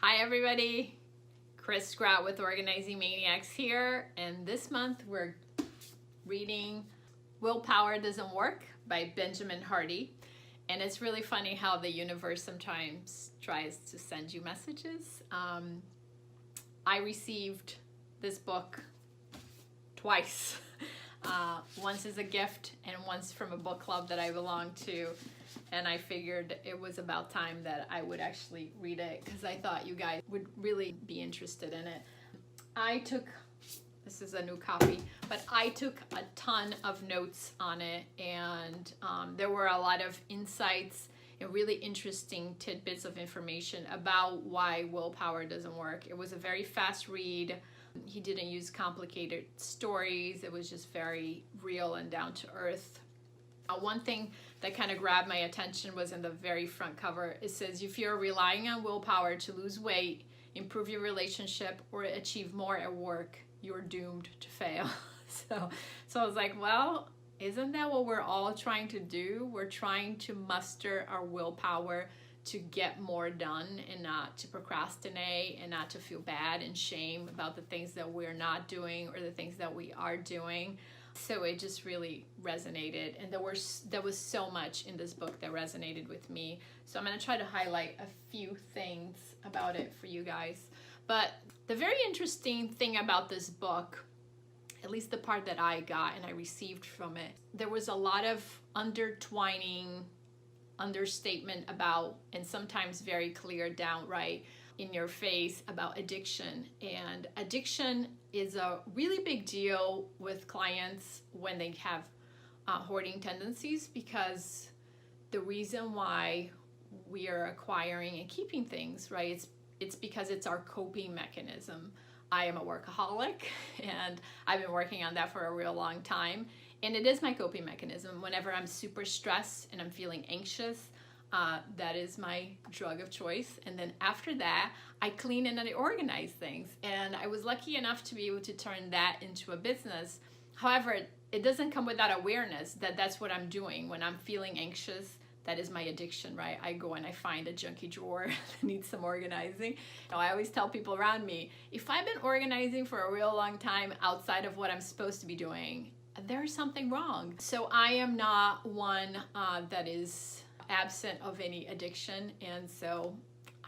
Hi everybody, Cris Sgrott with Organizing Maniacs here, and this month we're reading Willpower Doesn't Work by Benjamin Hardy. And it's really funny how the universe sometimes tries to send you messages. I received this book twice. Once as a gift and once from a book club that I belong to. And I figured it was about time that I would actually read it because I thought you guys would really be interested in it. This is a new copy, but I took a ton of notes on it, and there were a lot of insights and really interesting tidbits of information about why willpower doesn't work. It was a very fast read. He didn't use complicated stories. It was just very real and down to earth. One thing that kind of grabbed my attention was in the very front cover. It says, if you're relying on willpower to lose weight, improve your relationship, or achieve more at work, you're doomed to fail. So I was like, well, isn't that what we're all trying to do? We're trying to muster our willpower to get more done and not to procrastinate and not to feel bad and shame about the things that we're not doing or the things that we are doing. So it just really resonated, and there was so much in this book that resonated with me. So I'm going to try to highlight a few things about it for you guys. But the very interesting thing about this book, at least the part that I got and I received from it, there was a lot of understatement about, and sometimes very clear, downright in your face about addiction. And addiction is a really big deal with clients when they have hoarding tendencies, because the reason why we are acquiring and keeping things, right, it's because it's our coping mechanism. I am a workaholic, and I've been working on that for a real long time, and it is my coping mechanism. Whenever I'm super stressed and I'm feeling anxious, that is my drug of choice. And then after that, I clean and I organize things. And I was lucky enough to be able to turn that into a business. However, it doesn't come without awareness that that's what I'm doing. When I'm feeling anxious, that is my addiction, right? I go and I find a junky drawer that needs some organizing. I always tell people around me, if I've been organizing for a real long time outside of what I'm supposed to be doing, there's something wrong. So I am not one that is absent of any addiction, and so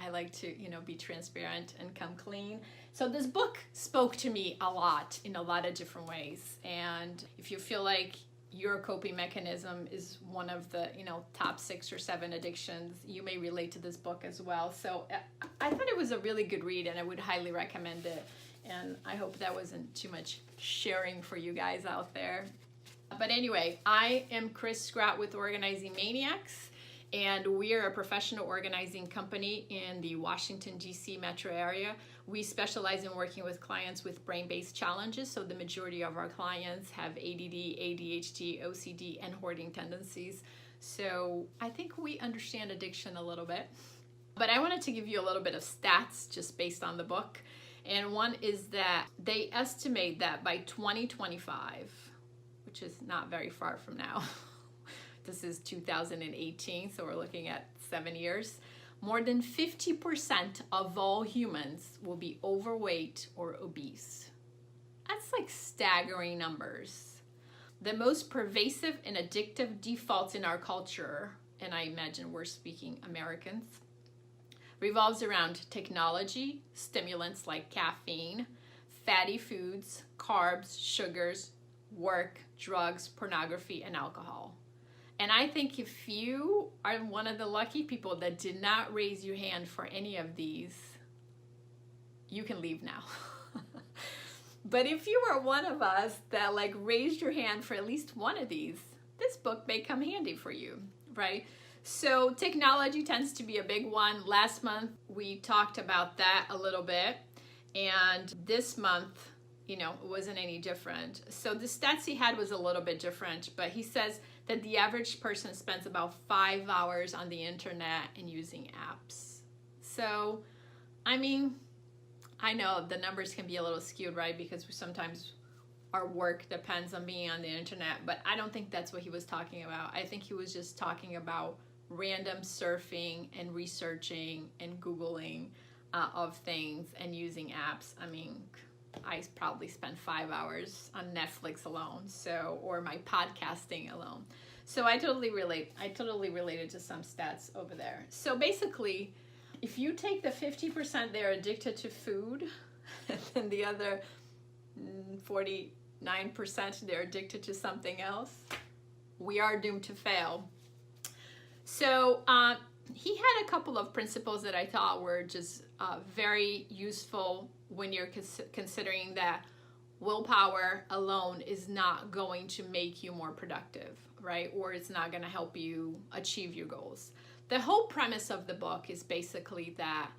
I like to be transparent and come clean. So this book spoke to me a lot in a lot of different ways, and if you feel like your coping mechanism is one of the top 6 or 7 addictions, you may relate to this book as well. So I thought it was a really good read, and I would highly recommend it, and I hope that wasn't too much sharing for you guys out there. But anyway, I am Cris Sgrott with Organizing Maniacs, and we are a professional organizing company in the Washington, D.C. metro area. We specialize in working with clients with brain-based challenges, so the majority of our clients have ADD, ADHD, OCD, and hoarding tendencies. So I think we understand addiction a little bit. But I wanted to give you a little bit of stats just based on the book. And one is that they estimate that by 2025, which is not very far from now, this is 2018, so we're looking at 7 years, more than 50% of all humans will be overweight or obese. That's like staggering numbers. The most pervasive and addictive defaults in our culture, and I imagine we're speaking Americans, revolves around technology, stimulants like caffeine, fatty foods, carbs, sugars, work, drugs, pornography, and alcohol. And I think if you are one of the lucky people that did not raise your hand for any of these, you can leave now. But if you are one of us that raised your hand for at least one of these, this book may come handy for you, right? So technology tends to be a big one. Last month, we talked about that a little bit. And this month, it wasn't any different. So the stats he had was a little bit different, but he says that the average person spends about 5 hours on the internet and using apps. So, I know the numbers can be a little skewed, right? Because sometimes our work depends on being on the internet, but I don't think that's what he was talking about. I think he was just talking about random surfing and researching and Googling of things and using apps. I mean, I probably spend 5 hours on Netflix alone, so, or my podcasting alone. So I totally related to some stats over there. So basically, if you take the 50% they're addicted to food, and then the other 49% they're addicted to something else, we are doomed to fail. So he had a couple of principles that I thought were just very useful when you're considering that willpower alone is not going to make you more productive, right? Or it's not going to help you achieve your goals. The whole premise of the book is basically that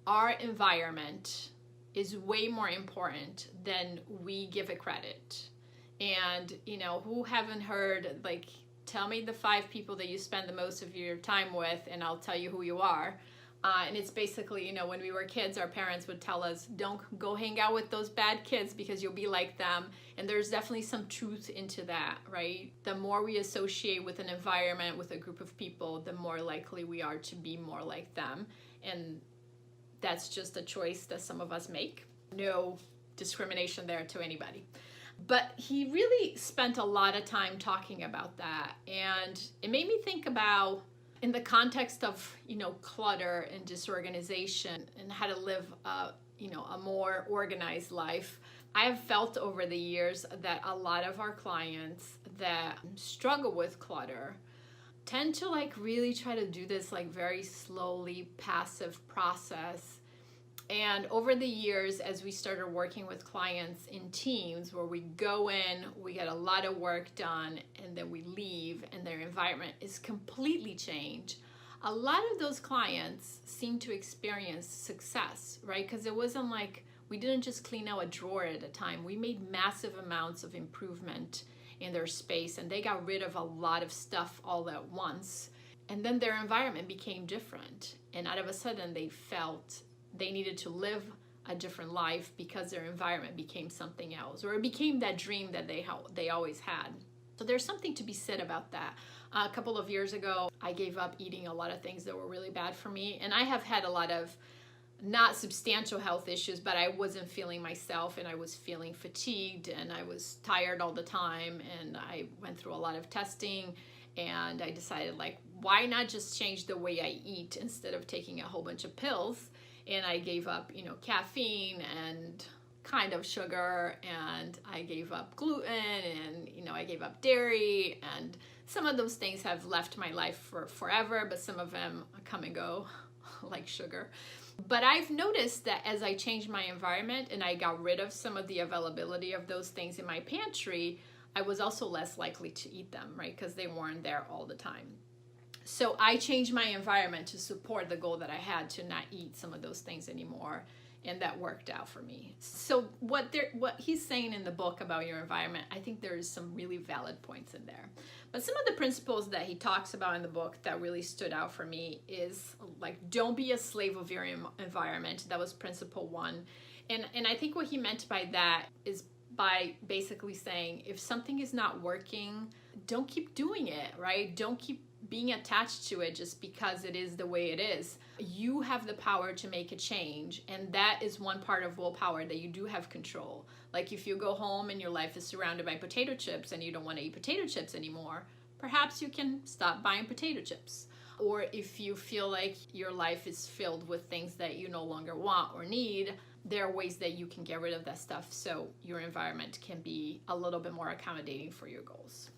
our environment is way more important than we give it credit. And, you know, who haven't heard, like, tell me the 5 people that you spend the most of your time with, and I'll tell you who you are. And it's basically, you know, when we were kids, our parents would tell us, don't go hang out with those bad kids because you'll be like them. And there's definitely some truth into that, right? The more we associate with an environment, with a group of people, the more likely we are to be more like them. And that's just a choice that some of us make. No discrimination there to anybody. But he really spent a lot of time talking about that. And it made me think about, in the context of, you know, clutter and disorganization and how to live a more organized life. I have felt over the years that a lot of our clients that struggle with clutter tend to like really try to do this like very slowly passive process. And over the years, as we started working with clients in teams where we go in, we get a lot of work done, and then we leave and their environment is completely changed, a lot of those clients seem to experience success, right? Because it wasn't like we didn't just clean out a drawer at a time. We made massive amounts of improvement in their space, and they got rid of a lot of stuff all at once. And then their environment became different. And out of a sudden, they felt they needed to live a different life because their environment became something else, or it became that dream that they always had. So there's something to be said about that. A couple of years ago, I gave up eating a lot of things that were really bad for me. And I have had a lot of not substantial health issues, but I wasn't feeling myself, and I was feeling fatigued, and I was tired all the time. And I went through a lot of testing, and I decided, like, why not just change the way I eat instead of taking a whole bunch of pills? And I gave up, you know, caffeine and kind of sugar, and I gave up gluten, and, you know, I gave up dairy, and some of those things have left my life for forever, but some of them come and go, like sugar. But I've noticed that as I changed my environment and I got rid of some of the availability of those things in my pantry, I was also less likely to eat them, right? Because they weren't there all the time. So I changed my environment to support the goal that I had to not eat some of those things anymore, and that worked out for me. So what he's saying in the book about your environment, I think there is some really valid points in there. But some of the principles that he talks about in the book that really stood out for me is like, don't be a slave of your environment. That was principle 1. And I think what he meant by that is by basically saying, if something is not working, don't keep doing it, right? Don't keep being attached to it just because it is the way it is. You have the power to make a change, and that is one part of willpower that you do have control. Like if you go home and your life is surrounded by potato chips and you don't want to eat potato chips anymore, perhaps you can stop buying potato chips. Or if you feel like your life is filled with things that you no longer want or need, there are ways that you can get rid of that stuff so your environment can be a little bit more accommodating for your goals.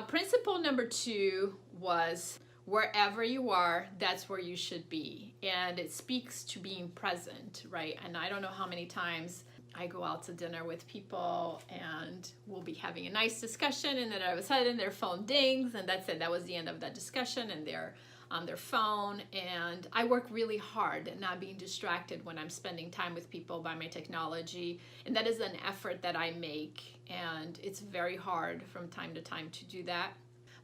Principle number 2 was, wherever you are, that's where you should be. And it speaks to being present, right? And I don't know how many times I go out to dinner with people and we'll be having a nice discussion, and then all of a sudden their phone dings, and that's it. That was the end of that discussion, and they're on their phone. And I work really hard at not being distracted when I'm spending time with people by my technology, and that is an effort that I make, and it's very hard from time to time to do that,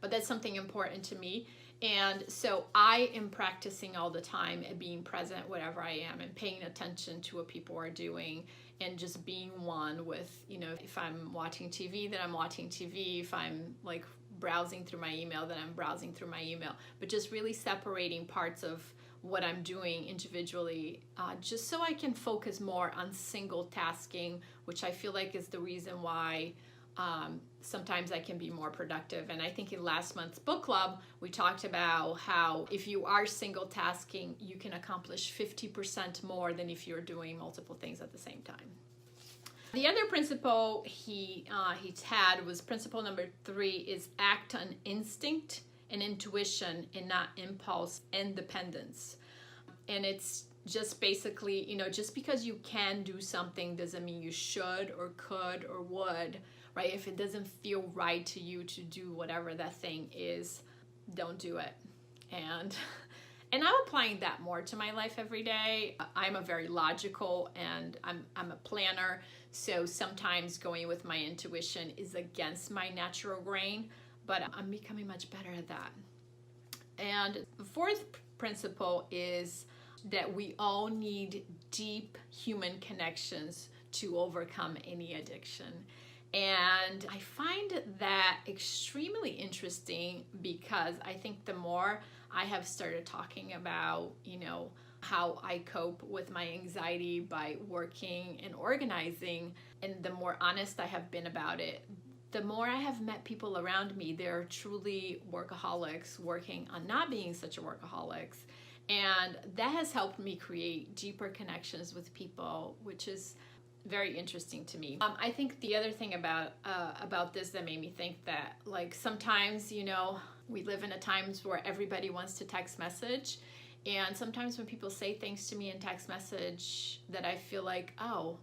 but that's something important to me. And so I am practicing all the time at being present wherever I am and paying attention to what people are doing, and just being one with, you know, if I'm watching TV, then I'm watching TV. If I'm like browsing through my email, then I'm browsing through my email. But just really separating parts of what I'm doing individually, just so I can focus more on single tasking, which I feel like is the reason why sometimes I can be more productive. And I think in last month's book club, we talked about how if you are single tasking, you can accomplish 50% more than if you're doing multiple things at the same time. The other principle he had was principle number 3 is act on instinct and intuition and not impulse and dependence. And it's just basically, you know, just because you can do something doesn't mean you should or could or would, right? If it doesn't feel right to you to do whatever that thing is, don't do it. And I'm applying that more to my life every day. I'm a very logical and I'm a planner. So sometimes going with my intuition is against my natural brain, but I'm becoming much better at that. And the fourth principle is that we all need deep human connections to overcome any addiction. And I find that extremely interesting because I think the more I have started talking about, you know, how I cope with my anxiety by working and organizing, and the more honest I have been about it, the more I have met people around me. They're truly workaholics working on not being such a workaholics. And that has helped me create deeper connections with people, which is very interesting to me. I think the other thing about this that made me think that, like, sometimes, you know, we live in a times where everybody wants to text message. And sometimes when people say things to me in text message that I feel like, oh,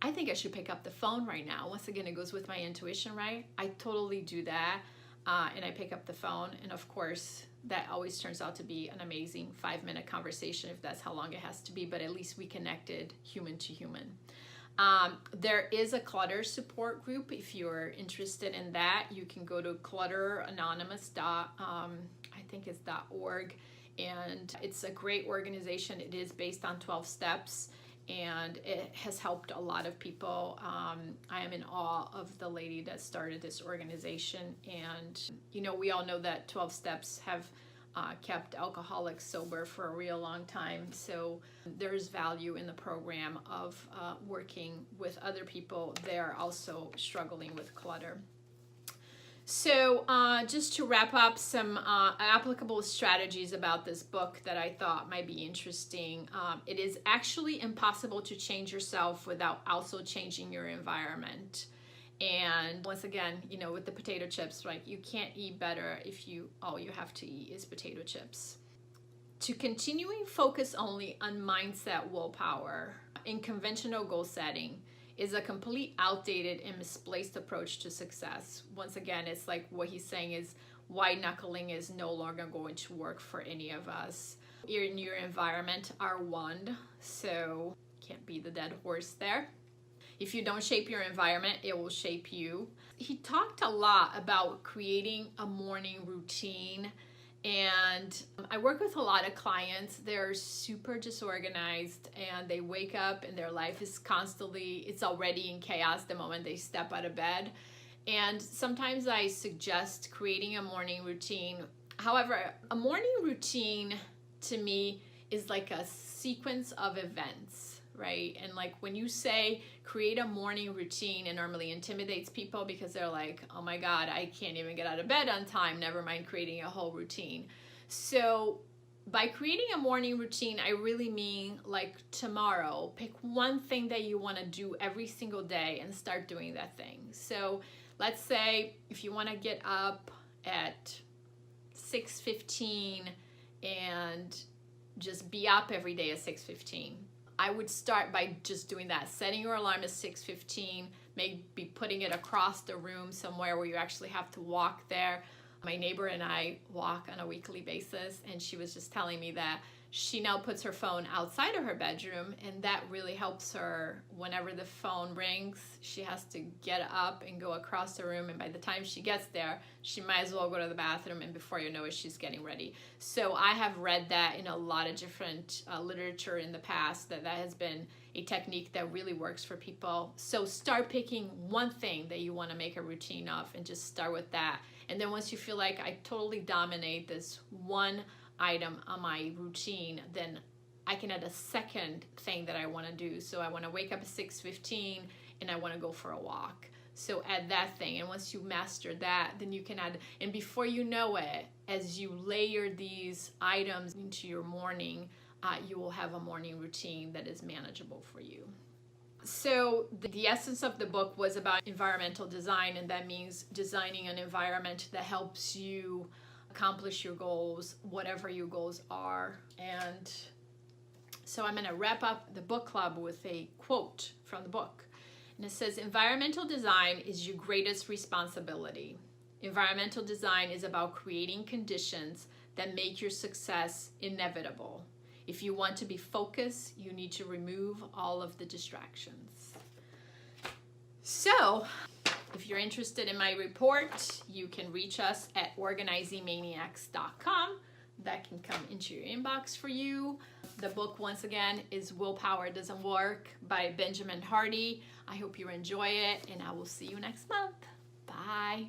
I think I should pick up the phone right now. Once again, it goes with my intuition, right? I totally do that. And I pick up the phone. And of course, that always turns out to be an amazing 5-minute conversation, if that's how long it has to be. But at least we connected human to human. There is a clutter support group. If you're interested in that, you can go to clutteranonymous.org. And it's a great organization. It is based on 12 steps. And it has helped a lot of people. I am in awe of the lady that started this organization. And, you know, we all know that 12 steps have kept alcoholics sober for a real long time. So there's value in the program of working with other people. They're also struggling with clutter. So just to wrap up some applicable strategies about this book that I thought might be interesting. It is actually impossible to change yourself without also changing your environment. And once again, you know, with the potato chips, right? You can't eat better if all you have to eat is potato chips. To continuing focus only on mindset willpower in conventional goal setting is a complete outdated and misplaced approach to success. Once again, it's like what he's saying is white knuckling is no longer going to work for any of us. Your environment are one, so can't be the dead horse there. If you don't shape your environment, it will shape you. He talked a lot about creating a morning routine. And I work with a lot of clients. They're super disorganized and they wake up and their life is constantly, it's already in chaos the moment they step out of bed. And sometimes I suggest creating a morning routine. However, a morning routine to me is like a sequence of events, right? And like when you say create a morning routine, it normally intimidates people because they're like, oh my God, I can't even get out of bed on time, never mind creating a whole routine. So by creating a morning routine, I really mean like tomorrow, pick one thing that you want to do every single day and start doing that thing. So let's say if you want to get up at 6:15 and just be up every day at 6:15. I would start by just doing that, setting your alarm at 6:15, maybe putting it across the room somewhere where you actually have to walk there. My neighbor and I walk on a weekly basis, and she was just telling me that she now puts her phone outside of her bedroom, and that really helps her. Whenever the phone rings, she has to get up and go across the room, and by the time she gets there, she might as well go to the bathroom, and before you know it, she's getting ready. So I have read that in a lot of different literature in the past, that has been a technique that really works for people. So start picking one thing that you want to make a routine of and just start with that. And then once you feel like I totally dominate this one item on my routine, then I can add a second thing that I want to do. So I want to wake up at 6:15 and I want to go for a walk. So add that thing. And once you master that, then you can add, and before you know it, as you layer these items into your morning, you will have a morning routine that is manageable for you. So the essence of the book was about environmental design, and that means designing an environment that helps you accomplish your goals, whatever your goals are. And so I'm going to wrap up the book club with a quote from the book. And it says, environmental design is your greatest responsibility. Environmental design is about creating conditions that make your success inevitable. If you want to be focused, you need to remove all of the distractions. So, if you're interested in my report, you can reach us at OrganizingManiacs.com. That can come into your inbox for you. The book, once again, is Willpower Doesn't Work by Benjamin Hardy. I hope you enjoy it, and I will see you next month. Bye.